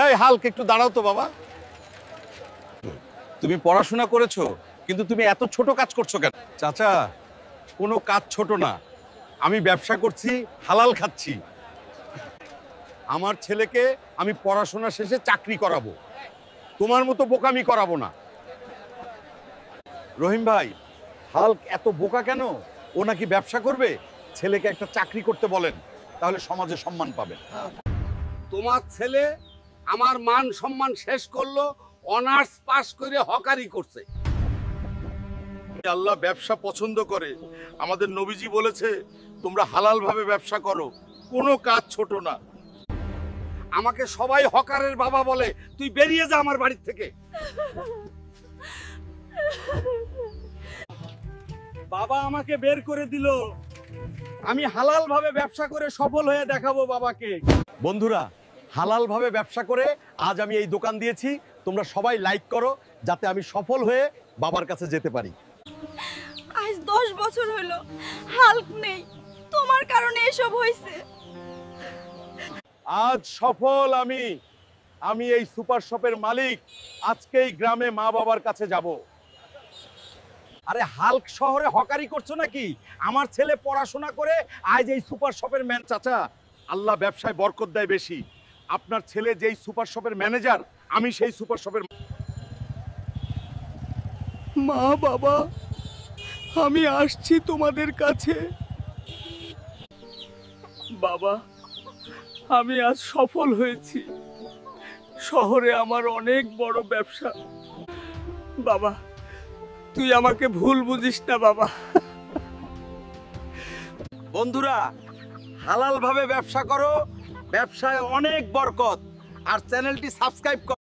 এই হাল্ক, একটু দাঁড়াও তো বাবা। তুমি পড়াশোনা করেছো, কিন্তু তুমি এত ছোট কাজ করছো কেন? চাচা, কোনো কাজ ছোট না। আমি ব্যবসা করছি, হালাল খাচ্ছি। আমার ছেলেকে আমি পড়াশোনা শেষে চাকরি করাবো, তোমার মতো বোকামি করাবো না। রহিম ভাই, হাল্ক এত বোকা কেন? ও নাকি ব্যবসা করবে। ছেলেকে একটা চাকরি করতে বলেন, তাহলে সমাজে সম্মান পাবেন। তোমার ছেলে আমার মান সম্মান শেষ করলো, অনার্স পাস করে হকারি করছে। আল্লাহ ব্যবসা পছন্দ করে। আমাদের নবীজি বলেছে, তোমরা হালাল ভাবে ব্যবসা করো, কোনো কাজ ছোট না। আমাকে সবাই হকারের বাবা বলে, তুই বেরিয়ে যা আমার বাড়ি থেকে। বাবা আমাকে বের করে দিল, আমি হালাল ভাবে ব্যবসা করে সফল হয়ে দেখাবো বাবাকে। বন্ধুরা, হালাল ভাবে ব্যবসা করে আজ আমি এই দোকান দিয়েছি। তোমরা সবাই লাইক করো, যাতে আমি সফল হয়ে বাবার কাছে যেতে পারি। আজ 10 বছর হলো হাল্ক নেই, তোমার কারণে এসব হয়েছে। আজ সফল আমি এই সুপার শপের মালিক। আজকেই গ্রামে মা বাবার কাছে যাব। আরে হাল্ক শহরে হকারি করছো নাকি? আমার ছেলে পড়াশোনা করে আজ এই সুপার শপের ম্যান। চাচা, আল্লাহ ব্যবসায় বরকত দেয় বেশি। আপনার ছেলে যেই সুপার শপের ম্যানেজার, আমি সেই সুপার শপের। মা বাবা, আমি আসছি তোমাদের কাছে। বাবা, আমি আজ সফল হয়েছি। শহরে আমার অনেক বড় ব্যবসা। বাবা, তুই আমাকে ভুল বুঝিস না বাবা। বন্ধুরা, হালাল ভাবে ব্যবসা করো, ব্যবসায় অনেক বরকত। আর চ্যানেলটি সাবস্ক্রাইব করো।